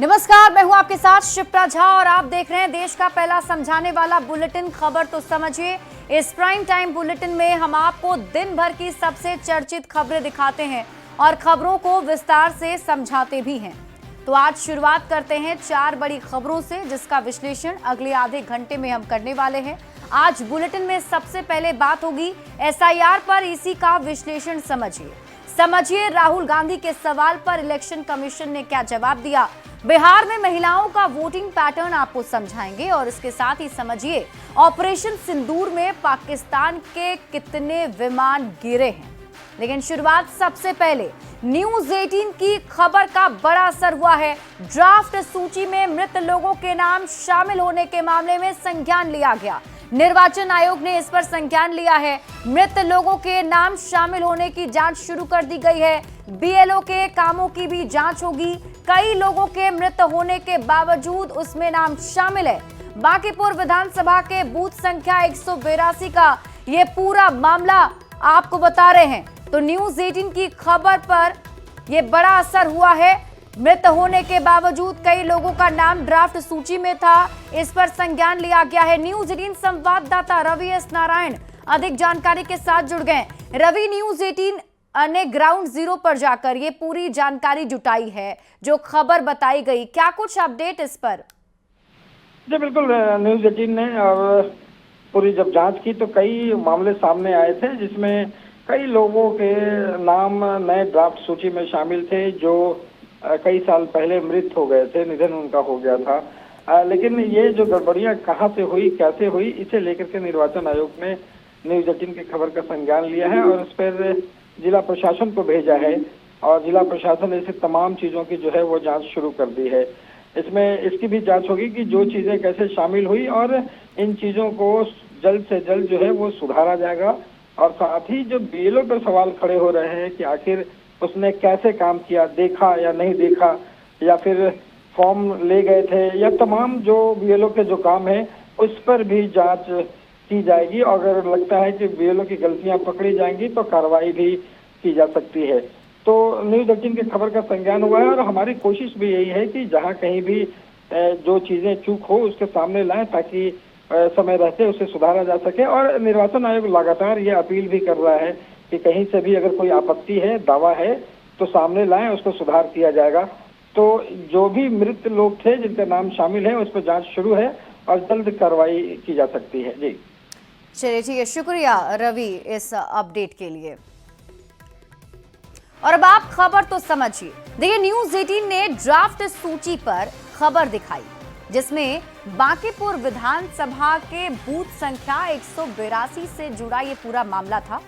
नमस्कार, मैं हूं आपके साथ शिप्रा झा और आप देख रहे हैं देश का पहला समझाने वाला बुलेटिन खबर तो समझिए। इस प्राइम टाइम बुलेटिन में हम आपको दिन भर की सबसे चर्चित खबरें दिखाते हैं और खबरों को विस्तार से समझाते भी हैं। तो आज शुरुआत करते हैं 4 बड़ी खबरों से, जिसका विश्लेषण अगले आधे घंटे में हम करने वाले हैं। आज बुलेटिन में सबसे पहले बात होगी SIR पर, इसी का विश्लेषण समझिए राहुल गांधी के सवाल पर इलेक्शन कमीशन ने क्या जवाब दिया। बिहार में महिलाओं का वोटिंग पैटर्न आपको समझाएंगे और इसके साथ ही समझिए ऑपरेशन सिंदूर में पाकिस्तान के कितने विमान गिरे हैं। लेकिन शुरुआत सबसे पहले न्यूज 18 की खबर का बड़ा असर हुआ है। ड्राफ्ट सूची में मृत लोगों के नाम शामिल होने के मामले में संज्ञान लिया गया। निर्वाचन आयोग ने इस पर संज्ञान लिया है। मृत लोगों के नाम शामिल होने की जांच शुरू कर दी गई है। BLO के कामों की भी जांच होगी। कई लोगों के मृत होने के बावजूद उसमें नाम शामिल है। बांकीपुर विधानसभा के बूथ संख्या 182 का ये पूरा मामला आपको बता रहे हैं। तो न्यूज 18 की खबर पर यह बड़ा असर हुआ है। मृत होने के बावजूद कई लोगों का नाम ड्राफ्ट सूची में था, इस पर संज्ञान लिया गया है। न्यूज 18 संवाददाता रवि एस नारायण अधिक जानकारी के साथ जुड़ गए। रवि, न्यूज 18 ने ग्राउंड जीरो पर जाकर ये पूरी जानकारी जुटाई है, जो खबर बताई गई, क्या कुछ अपडेट इस पर? जी बिल्कुल, न्यूज 18 ने और पूरी जब जांच की तो कई मामले सामने आए थे, जिसमें कई लोगों के नाम नए ड्राफ्ट सूची में शामिल थे जो कई साल पहले मृत हो गए थे, निधन उनका हो गया था। लेकिन ये जो गड़बड़ियां कहां से हुई, कैसे हुई, इसे लेकर के निर्वाचन आयोग ने न्यूज 18 की खबर का संज्ञान लिया है और उस पर जिला प्रशासन को भेजा है और जिला प्रशासन ने इसे तमाम चीजों की जो है वो जांच शुरू कर दी है। इसमें इसकी भी जांच होगी कि जो चीजें कैसे शामिल हुई और इन चीजों को जल्द से जल्द जो है वो सुधारा जाएगा। और साथ ही जो BLO पर सवाल खड़े हो रहे हैं कि आखिर उसने कैसे काम किया, देखा या नहीं देखा, या फिर फॉर्म ले गए थे, या तमाम जो BLO के जो काम है उस पर भी जांच की जाएगी। और अगर लगता है कि BLO की गलतियां पकड़ी जाएंगी तो कार्रवाई भी की जा सकती है। तो न्यूज 18 की खबर का संज्ञान हुआ है और हमारी कोशिश भी यही है कि जहां कहीं भी जो चीजें चूक हो उसके सामने लाएं, ताकि समय रहते उसे सुधारा जा सके। और निर्वाचन आयोग लगातार ये अपील भी कर रहा है कि कहीं से भी अगर कोई आपत्ति है, दावा है, तो सामने लाएं, उसको सुधार किया जाएगा। तो जो भी मृत लोग थे जिनका नाम शामिल है उस पर जांच शुरू है और जल्द कार्रवाई की जा सकती है। जी चलिए, ठीक है, शुक्रिया रवि इस अपडेट के लिए। और अब आप खबर तो समझिए। देखिए, न्यूज 18 ने ड्राफ्ट सूची पर खबर दिखाई, जिसमें बांकीपुर विधानसभा के बूथ संख्या 182 से जुड़ा ये पूरा मामला था।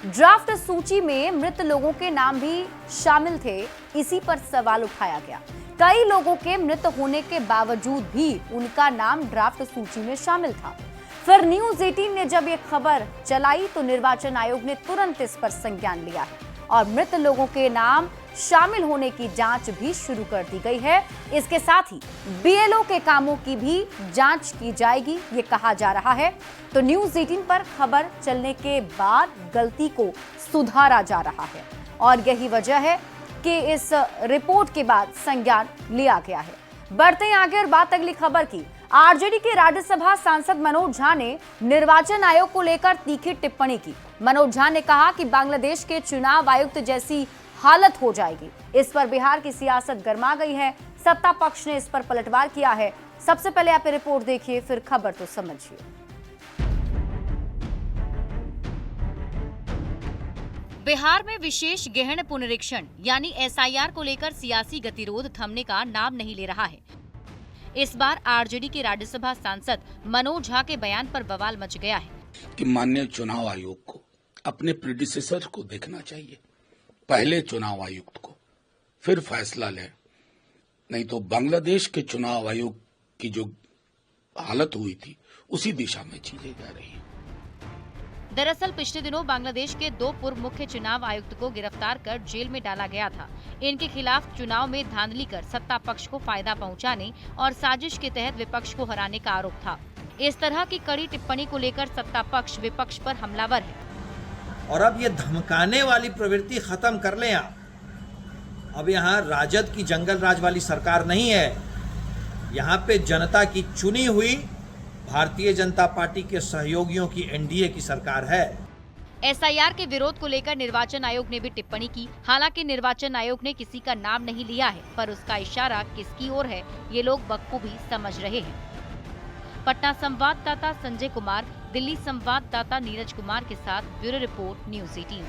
ड्राफ्ट सूची में मृत लोगों के नाम भी शामिल थे, इसी पर सवाल उठाया गया। कई लोगों के मृत होने के बावजूद भी उनका नाम ड्राफ्ट सूची में शामिल था। फिर न्यूज 18 ने जब ये खबर चलाई तो निर्वाचन आयोग ने तुरंत इस पर संज्ञान लिया है और मृत लोगों के नाम शामिल होने की जांच भी शुरू कर दी गई है। इसके साथ ही BLO के कामों की भी जांच की जाएगी, ये कहा जा रहा है। तो न्यूज 18 पर खबर चलने के बाद गलती को सुधारा जा रहा है और यही वजह है कि इस रिपोर्ट के बाद संज्ञान लिया गया है। बढ़ते हैं आगे और बात अगली खबर की। RJD के राज्यसभा सांसद मनोज झा ने निर्वाचन आयोग को लेकर तीखी टिप्पणी की। मनोज झा ने कहा कि बांग्लादेश के चुनाव आयुक्त जैसी हालत हो जाएगी। इस पर बिहार की सियासत गर्मा गई है। सत्ता पक्ष ने इस पर पलटवार किया है। सबसे पहले आप रिपोर्ट देखिए, फिर खबर तो समझिए। बिहार में विशेष गहन पुनरीक्षण यानी SIR को लेकर सियासी गतिरोध थमने का नाम नहीं ले रहा है। इस बार RJD के राज्यसभा सांसद मनोज झा के बयान पर बवाल मच गया है कि माननीय चुनाव आयोग को अपने प्रेडिसेसर को देखना चाहिए, पहले चुनाव आयुक्त को, फिर फैसला लें। नहीं तो बांग्लादेश के चुनाव आयोग की जो हालत हुई थी उसी दिशा में चीजें जा रही हैं। दरअसल पिछले दिनों बांग्लादेश के 2 पूर्व मुख्य चुनाव आयुक्त को गिरफ्तार कर जेल में डाला गया था। इनके खिलाफ चुनाव में धांधली कर सत्ता पक्ष को फायदा पहुंचाने और साजिश के तहत विपक्ष को हराने का आरोप था। इस तरह की कड़ी टिप्पणी को लेकर सत्ता पक्ष विपक्ष पर हमलावर है। और अब ये धमकाने वाली प्रवृत्ति खत्म कर लें आप। अब यहाँ राजद की जंगल राज वाली सरकार नहीं है, यहाँ पे जनता की चुनी हुई भारतीय जनता पार्टी के सहयोगियों की एनडीए की सरकार है। एसआईआर के विरोध को लेकर निर्वाचन आयोग ने भी टिप्पणी की। हालांकि निर्वाचन आयोग ने किसी का नाम नहीं लिया है, पर उसका इशारा किसकी ओर है ये लोग बखूबी समझ रहे हैं। पटना संवाददाता संजय कुमार, दिल्ली संवाददाता नीरज कुमार के साथ ब्यूरो रिपोर्ट न्यूज़ 18।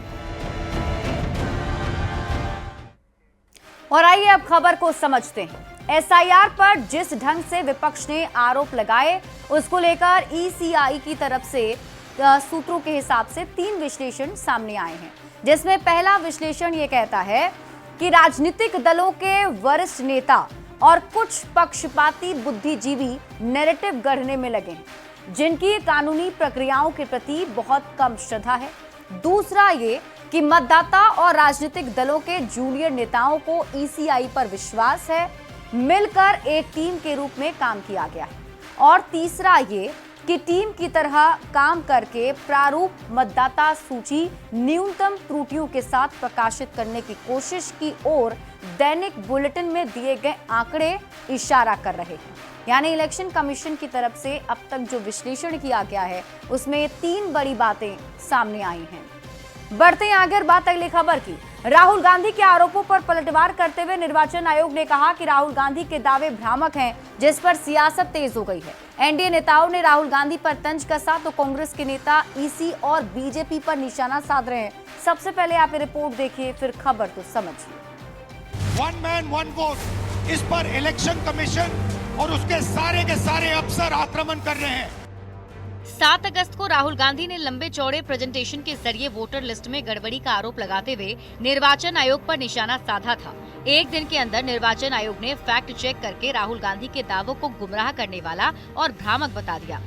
और आइए अब खबर को समझते हैं। एसआईआर पर जिस ढंग से विपक्ष ने आरोप लगाए, उसको लेकर ईसीआई की तरफ से सूत्रों के हिसाब से 3 विश्लेषण सामने आए हैं, जिसमें पहला विश्लेषण ये कहता है कि राजनीतिक दलों के वरिष्ठ नेता और कुछ पक्षपाती बुद्धिजीवी नैरेटिव गढ़ने में लगे हैं, जिनकी कानूनी प्रक्रियाओं के प्रति बहुत कम श्रद्धा है। दूसरा ये कि मतदाता और राजनीतिक दलों के जूनियर नेताओं को ईसीआई पर विश्वास है, मिलकर एक टीम के रूप में काम किया गया है। और तीसरा ये कि टीम की तरह काम करके प्रारूप मतदाता सूची न्यूनतम त्रुटियों के साथ प्रकाशित करने की कोशिश की ओर दैनिक बुलेटिन में दिए गए आंकड़े इशारा कर रहे हैं। यानी इलेक्शन कमीशन की तरफ से अब तक जो विश्लेषण किया गया है, उसमें 3 बड़ी बातें सामने आई हैं। बढ़ते हैं आगे बात अगली खबर की। राहुल गांधी के आरोपों पर पलटवार करते हुए निर्वाचन आयोग ने कहा कि राहुल गांधी के दावे भ्रामक हैं, जिस पर सियासत तेज हो गई है। एनडीए नेताओं ने राहुल गांधी पर तंज कसा तो कांग्रेस के नेता ईसी और बीजेपी पर निशाना साध रहे हैं। सबसे पहले आप ये रिपोर्ट देखिए, फिर खबर तो समझिए। वन मैन वन वोट, इस पर इलेक्शन कमीशन और उसके सारे के सारे अफसर आक्रमण कर रहे हैं। 7 अगस्त को राहुल गांधी ने लंबे चौड़े प्रेजेंटेशन के जरिए वोटर लिस्ट में गड़बड़ी का आरोप लगाते हुए निर्वाचन आयोग पर निशाना साधा था। एक दिन के अंदर निर्वाचन आयोग ने फैक्ट चेक करके राहुल गांधी के दावों को गुमराह करने वाला और भ्रामक बता दिया।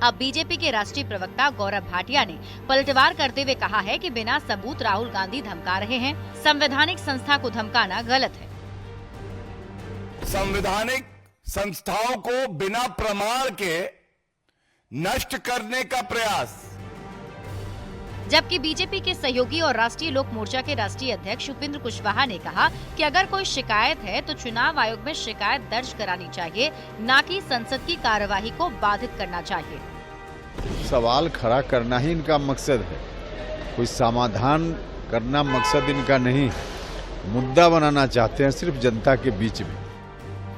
अब बीजेपी के राष्ट्रीय प्रवक्ता गौरव भाटिया ने पलटवार करते हुए कहा है कि बिना सबूत राहुल गांधी धमका रहे हैं। संवैधानिक संस्था को धमकाना गलत है। संवैधानिक संस्थाओं को बिना प्रमाण के नष्ट करने का प्रयास। जबकि बीजेपी के सहयोगी और राष्ट्रीय लोक मोर्चा के राष्ट्रीय अध्यक्ष उपेंद्र कुशवाहा ने कहा कि अगर कोई शिकायत है तो चुनाव आयोग में शिकायत दर्ज करानी चाहिए, न कि संसद की कार्यवाही को बाधित करना चाहिए। सवाल खड़ा करना ही इनका मकसद है, कोई समाधान करना मकसद इनका नहीं, मुद्दा बनाना चाहते हैं सिर्फ जनता के बीच में।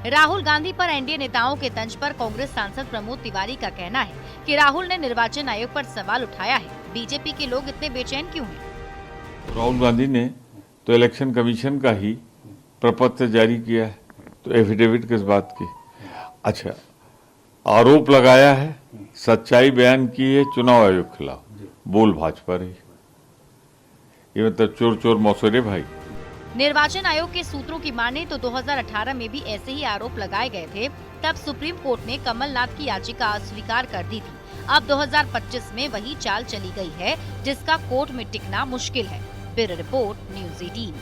राहुल गांधी पर एनडीए नेताओं के तंज पर कांग्रेस सांसद प्रमोद तिवारी का कहना है कि राहुल ने निर्वाचन आयोग पर सवाल उठाया है। बीजेपी के लोग इतने बेचैन क्यों हैं? राहुल गांधी ने तो इलेक्शन कमीशन का ही प्रपत्र जारी किया है, तो एफिडेविट किस बात की? अच्छा, आरोप लगाया है, सच्चाई बयान की है चुनाव आयोग के खिलाफ, बोल भाजपा रही। ये मतलब चोर चोर मौसरे भाई। निर्वाचन आयोग के सूत्रों की माने तो 2018 में भी ऐसे ही आरोप लगाए गए थे। तब सुप्रीम कोर्ट ने कमलनाथ की याचिका अस्वीकार कर दी थी। अब 2025 में वही चाल चली गई है, जिसका कोर्ट में टिकना मुश्किल है। Bureau report news 18।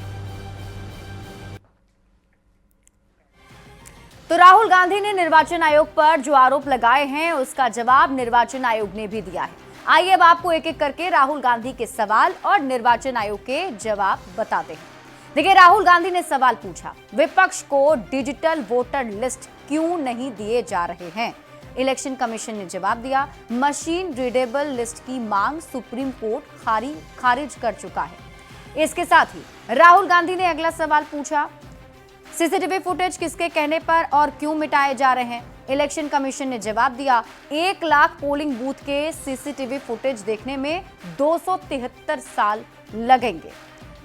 तो राहुल गांधी ने निर्वाचन आयोग पर जो आरोप लगाए हैं, उसका जवाब निर्वाचन आयोग ने भी दिया है। आइए अब आपको एक एक करके राहुल गांधी के सवाल और निर्वाचन आयोग के जवाब बताते हैं। देखिए, राहुल गांधी ने सवाल पूछा, विपक्ष को डिजिटल वोटर लिस्ट क्यों नहीं दिए जा रहे हैं? इलेक्शन कमीशन ने जवाब दिया, मशीन रीडेबल लिस्ट की मांग सुप्रीम कोर्ट खारिज कर चुका है। इसके साथ ही राहुल गांधी ने अगला सवाल पूछा, सीसीटीवी फुटेज किसके कहने पर और क्यों मिटाए जा रहे हैं? इलेक्शन कमीशन ने जवाब दिया, 1 लाख पोलिंग बूथ के सीसीटीवी फुटेज देखने में 273 साल लगेंगे।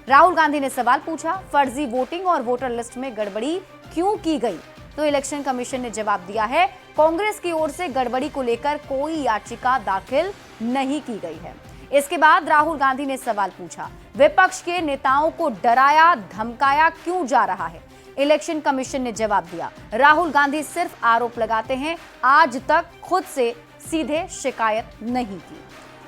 राहुल गांधी ने सवाल पूछा, फर्जी वोटिंग और वोटर लिस्ट में गड़बड़ी क्यों की गई? तो इलेक्शन कमीशन ने जवाब दिया है, कांग्रेस की ओर से गड़बड़ी को लेकर कोई याचिका दाखिल नहीं की गई है। इसके बाद राहुल गांधी ने सवाल पूछा, विपक्ष के नेताओं को डराया धमकाया क्यों जा रहा है? इलेक्शन कमीशन ने जवाब दिया, राहुल गांधी सिर्फ आरोप लगाते हैं, आज तक खुद से सीधे शिकायत नहीं की।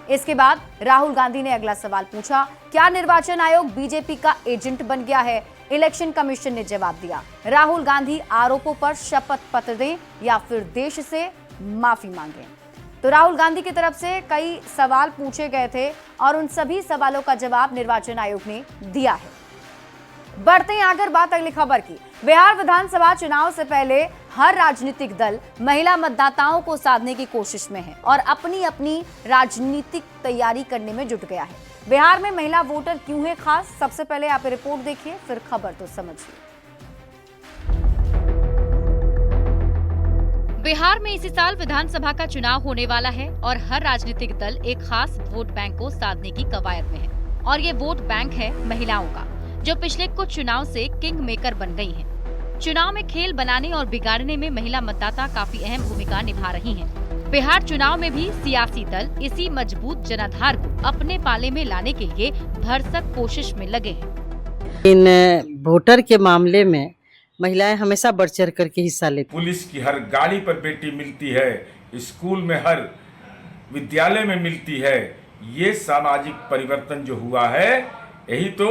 इसके बाद राहुल गांधी ने अगला सवाल पूछा, क्या निर्वाचन आयोग बीजेपी का एजेंट बन गया है? इलेक्शन कमीशन ने जवाब दिया, राहुल गांधी आरोपों पर शपथ पत्र दें या फिर देश से माफी मांगें। तो राहुल गांधी की तरफ से कई सवाल पूछे गए थे और उन सभी सवालों का जवाब निर्वाचन आयोग ने दिया है। बढ़ते हैं आगे बात अगली खबर की। बिहार विधानसभा चुनाव से पहले हर राजनीतिक दल महिला मतदाताओं को साधने की कोशिश में है और अपनी अपनी राजनीतिक तैयारी करने में जुट गया है। बिहार में महिला वोटर क्यों है खास, सबसे पहले आप रिपोर्ट देखिए, फिर खबर तो समझिए। बिहार में इसी साल विधानसभा का चुनाव होने वाला है और हर राजनीतिक दल एक खास वोट बैंक को साधने की कवायद में है और ये वोट बैंक है महिलाओं का, जो पिछले कुछ चुनाव से किंग मेकर बन गई हैं। चुनाव में खेल बनाने और बिगाड़ने में महिला मतदाता काफी अहम भूमिका निभा रही हैं। बिहार चुनाव में भी सियासी दल इसी मजबूत जनाधार को अपने पाले में लाने के लिए भरसक कोशिश में लगे हैं। इन वोटर के मामले में महिलाएं हमेशा बढ़ चढ़ करके हिस्सा लेती। पुलिस की हर गाड़ी पर बेटी मिलती है, स्कूल में हर विद्यालय में मिलती है। ये सामाजिक परिवर्तन जो हुआ है, यही तो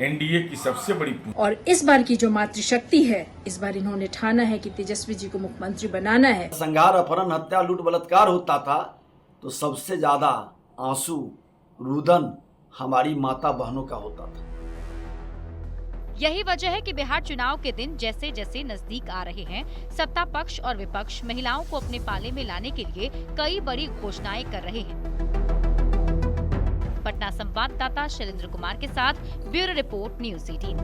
एनडीए की सबसे बड़ी। और इस बार की जो मातृशक्ति है, इस बार इन्होंने ठाना है कि तेजस्वी जी को मुख्यमंत्री बनाना है। संघार, अपहरण, हत्या, लूट, बलात्कार होता था तो सबसे ज्यादा आंसू, रुदन हमारी माता बहनों का होता था। यही वजह है कि बिहार चुनाव के दिन जैसे जैसे नजदीक आ रहे हैं, सत्ता पक्ष और विपक्ष महिलाओं को अपने पाले में लाने के लिए कई बड़ी घोषणाएं कर रहे हैं। पटना संवाददाता शैलेंद्र कुमार के साथ ब्यूरो रिपोर्ट, न्यूज़ 18।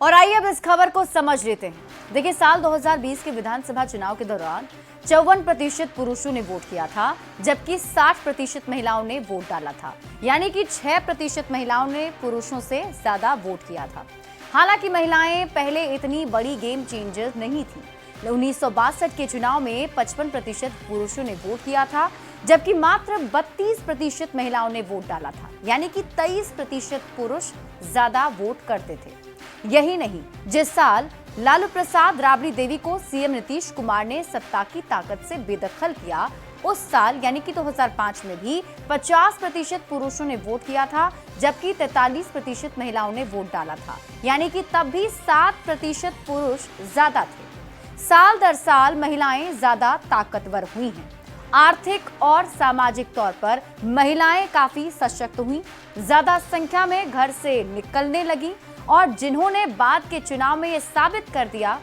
और आइए अब इस खबर को समझ लेते हैं। देखिए, साल 2020 के विधानसभा चुनाव के दौरान 54% पुरुषों ने वोट किया था, जबकि 60% महिलाओं ने वोट डाला था। यानी कि 6% महिलाओं ने पुरुषों से ज्यादा वोट किया था। हालांकि महिलाएं पहले इतनी बड़ी गेम चेंजर नहीं थी। 1962 के चुनाव में 55% पुरुषों ने वोट किया था, जबकि मात्र 32% महिलाओं ने वोट डाला था। यानी कि 23% पुरुष ज्यादा वोट करते थे। यही नहीं, जिस साल लालू प्रसाद राबड़ी देवी को सीएम नीतीश कुमार ने सत्ता की ताकत से बेदखल किया, उस साल यानी कि 2005 में भी 50% पुरुषों ने वोट किया था, जबकि 43% महिलाओं ने वोट डाला था। यानी कि तब भी 7% पुरुष ज्यादा थे। साल दर साल महिलाएं ज्यादा ताकतवर हुई हैं। आर्थिक और सामाजिक तौर पर महिलाएं काफी सशक्त हुई, ज्यादा संख्या में घर से निकलने लगी और जिन्होंने बाद के चुनाव में ये साबित कर दिया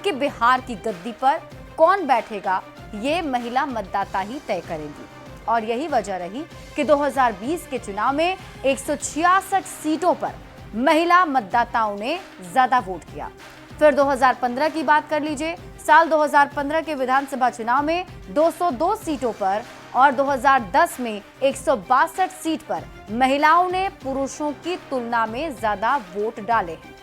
कि बिहार की गद्दी पर कौन बैठेगा, ये महिला मतदाता ही तय करेंगी। और यही वजह रही कि 2020 के चुनाव में 166 सीटों पर महिला मतदाताओं ने ज्यादा वोट किया। फिर 2015 की बात कर लीजिए। साल 2015 के विधानसभा चुनाव में 202 सीटों पर और 2010 में 162 सीट पर महिलाओं ने पुरुषों की तुलना में ज्यादा वोट डाले हैं।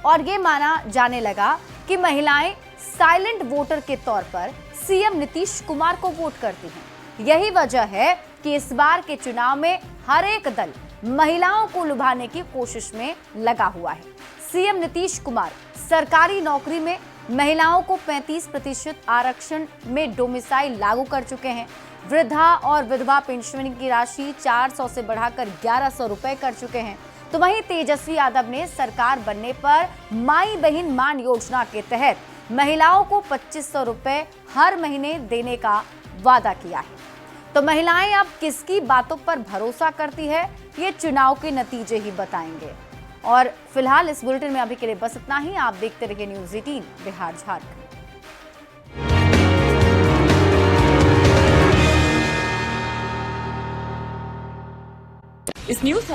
और ये माना जाने लगा कि महिलाएं साइलेंट वोटर के तौर पर सीएम नीतीश कुमार को वोट करती हैं। यही वजह है कि इस बार के चुनाव में हर एक दल महिलाओं को लुभाने की कोशिश में लगा हुआ है। सीएम नीतीश कुमार सरकारी नौकरी में महिलाओं को 35% आरक्षण में डोमिसाइल लागू कर चुके हैं। वृद्धा और विधवा पेंशन की राशि 400 से बढ़ाकर 1100 रुपए कर चुके हैं। तो वहीं तेजस्वी यादव ने सरकार बनने पर माई बहन मान योजना के तहत महिलाओं को 2500 रुपए हर महीने देने का वादा किया है। तो महिलाएं अब किसकी बातों पर भरोसा करती है, ये चुनाव के नतीजे ही बताएंगे। और फिलहाल इस बुलेटिन में अभी के लिए बस इतना ही। आप देखते रहिए न्यूज़ 18 बिहार झारखंड। इस न्यूज़